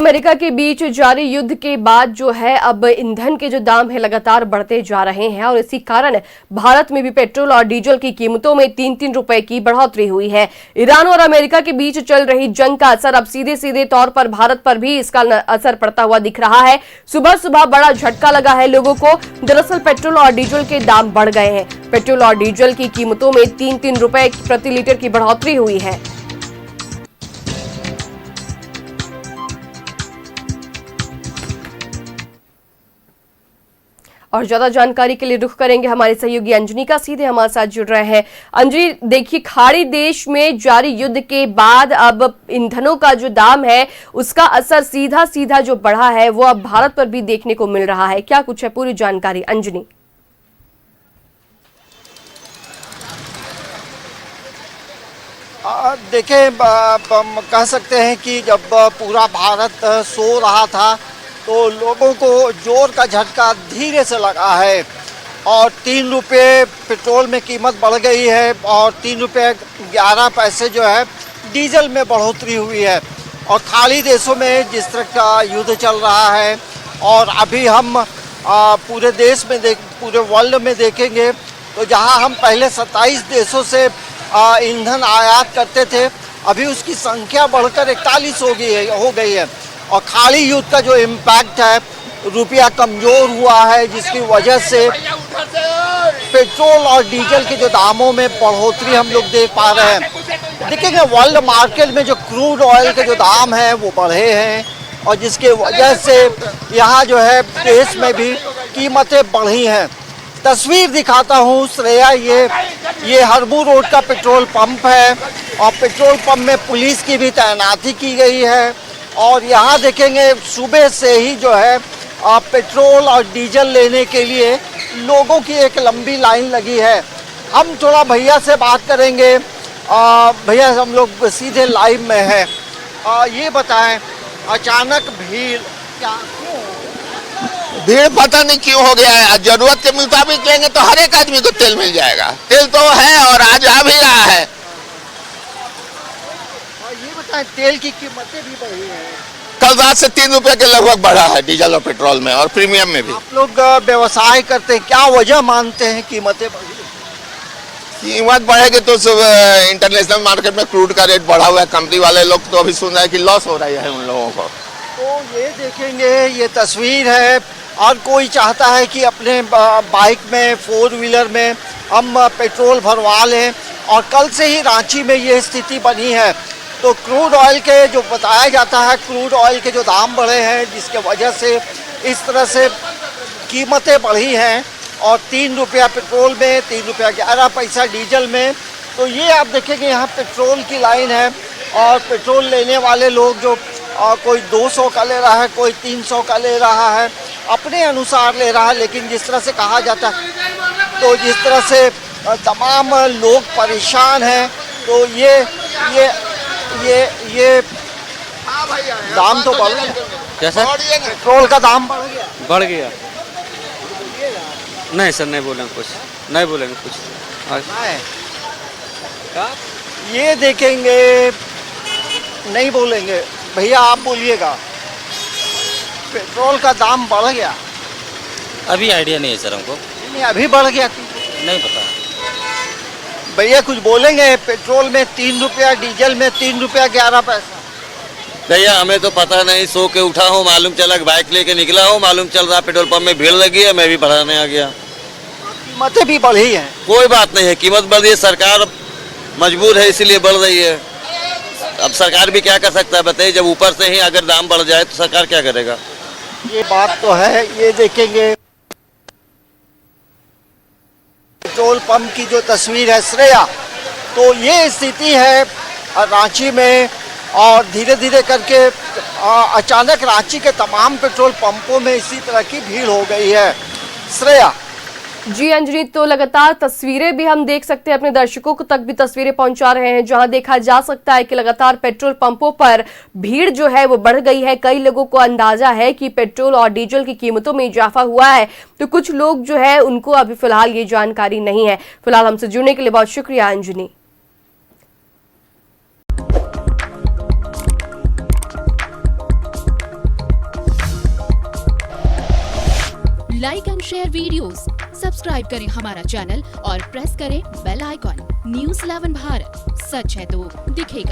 America के बीच जारी युद्ध के बाद जो है अब ईंधन के जो दाम है लगातार बढ़ते जा रहे हैं और इसी कारण भारत में भी पेट्रोल और डीजल की कीमतों में 3-3 रुपए की बढ़ोतरी हुई है। ईरान और अमेरिका के बीच चल रही जंग का असर अब सीधे सीधे तौर पर भारत पर भी इसका असर पड़ता हुआ दिख रहा है। सुबह सुबह बड़ा झटका लगा है लोगों को। दरअसल पेट्रोल और डीजल के दाम बढ़ गए हैं। पेट्रोल और डीजल की कीमतों में 3-3 रुपए प्रति लीटर की बढ़ोतरी हुई है। और ज्यादा जानकारी के लिए रुख करेंगे हमारे सहयोगी अंजनी का। सीधे हमारे साथ जुड़ रहे हैं अंजनी। देखिए, खाड़ी देश में जारी युद्ध के बाद अब ईंधनों का जो दाम है उसका असर सीधा सीधा जो बढ़ा है वो अब भारत पर भी देखने को मिल रहा है। क्या कुछ है पूरी जानकारी अंजनी? देखें, कह सकते हैं कि जब पूरा भारत सो रहा था तो लोगों को जोर का झटका धीरे से लगा है और 3 रुपये पेट्रोल में कीमत बढ़ गई है और 3 रुपये 11 पैसे जो है डीजल में बढ़ोतरी हुई है। और खाड़ी देशों में जिस तरह का युद्ध चल रहा है और अभी हम पूरे देश में पूरे वर्ल्ड में देखेंगे तो जहां हम पहले 27 देशों से ईंधन आयात करते थे, अभी उसकी संख्या बढ़कर 41 हो गई है। और खाड़ी युद्ध का जो इम्पैक्ट है, रुपया कमज़ोर हुआ है जिसकी वजह से पेट्रोल और डीजल के जो दामों में बढ़ोतरी हम लोग देख पा रहे हैं। देखेंगे वर्ल्ड मार्केट में जो क्रूड ऑयल के जो दाम हैं वो बढ़े हैं और जिसके वजह से यहाँ जो है देश में भी कीमतें बढ़ी हैं। तस्वीर दिखाता हूँ श्रेया, ये हरबू रोड का पेट्रोल पंप है और पेट्रोल पंप में पुलिस की भी तैनाती की गई है। और यहाँ देखेंगे सुबह से ही जो है पेट्रोल और डीजल लेने के लिए लोगों की एक लंबी लाइन लगी है। हम थोड़ा भैया से बात करेंगे। भैया, हम लोग सीधे लाइव में हैं। ये बताएं, अचानक भीड़ पता नहीं क्यों हो गया है। जरूरत के मुताबिक लेंगे तो हर एक आदमी को तेल मिल जाएगा। तेल तो है और आज आ भी रहा है। तेल की कीमतें भी बढ़ी हैं। कल रात से 3 रुपए के लगभग बढ़ा है डीजल और पेट्रोल में और प्रीमियम में भी। आप लोग व्यवसाय करते हैं, क्या वजह मानते हैं कीमतें बढ़ी? कीमत बढ़ेगी तो इंटरनेशनल मार्केट में क्रूड का रेट बढ़ा हुआ है। कंपनी वाले लोग तो अभी सुन रहे हैं कि लॉस हो रही है उन लोगों को। तो ये देखेंगे, ये तस्वीर है और कोई चाहता है कि अपने बाइक में, 4 व्हीलर में हम पेट्रोल भरवा लें। और कल से ही रांची में ये स्थिति बनी है। तो क्रूड ऑयल के जो बताया जाता है, क्रूड ऑयल के जो दाम बढ़े हैं जिसके वजह से इस तरह से कीमतें बढ़ी हैं। और 3 रुपया पेट्रोल में, 3 रुपया 11 पैसा डीजल में। तो ये आप देखेंगे यहाँ पेट्रोल की लाइन है और पेट्रोल लेने वाले लोग जो कोई 200 का ले रहा है, कोई 300 का ले रहा है, अपने अनुसार ले रहा है। लेकिन जिस तरह से कहा जाता है, तो जिस तरह से तमाम लोग परेशान हैं, तो ये दाम तो बढ़ गया। कैसा? पेट्रोल का दाम बढ़ गया। नहीं सर, नहीं बोलेंगे कुछ, नहीं बोलेंगे कुछ। ये देखेंगे, नहीं बोलेंगे। भैया आप बोलिएगा, पेट्रोल का दाम बढ़ गया? अभी आइडिया नहीं है सर हमको। नहीं, अभी बढ़ गया? नहीं पता। भैया कुछ बोलेंगे? पेट्रोल में 3 रुपया, डीजल में 3 रुपया 11 पैसा। भैया हमें तो पता नहीं, सो के उठा हूँ, मालूम चला कि बाइक लेके निकला हूँ, मालूम चल रहा पेट्रोल पंप में भीड़ लगी है, मैं भी भराने आ गया। कीमतें भी बढ़ी हैं? कोई बात नहीं है, कीमत बढ़ रही है, सरकार मजबूर है इसीलिए बढ़ रही है। अब सरकार भी क्या कर सकता है बताइए, जब ऊपर से ही अगर दाम बढ़ जाए तो सरकार क्या करेगा? ये बात तो है। ये देखेंगे पेट्रोल पंप की जो तस्वीर है श्रेया, तो ये स्थिति है रांची में। और धीरे धीरे करके अचानक रांची के तमाम पेट्रोल पंपों में इसी तरह की भीड़ हो गई है। श्रेया जी अंजनी, तो लगातार तस्वीरें भी हम देख सकते हैं, अपने दर्शकों को तक भी तस्वीरें पहुंचा रहे हैं जहां देखा जा सकता है कि लगातार पेट्रोल पंपों पर भीड़ जो है वो बढ़ गई है। कई लोगों को अंदाजा है कि पेट्रोल और डीजल की कीमतों में इजाफा हुआ है, तो कुछ लोग जो है उनको अभी फिलहाल ये जानकारी नहीं है। फिलहाल हमसे जुड़ने के लिए बहुत शुक्रिया Anjani. Like and share videos, subscribe करें हमारा चैनल और प्रेस करें बेल आइकॉन। News 11 भारत, सच है तो दिखेगा।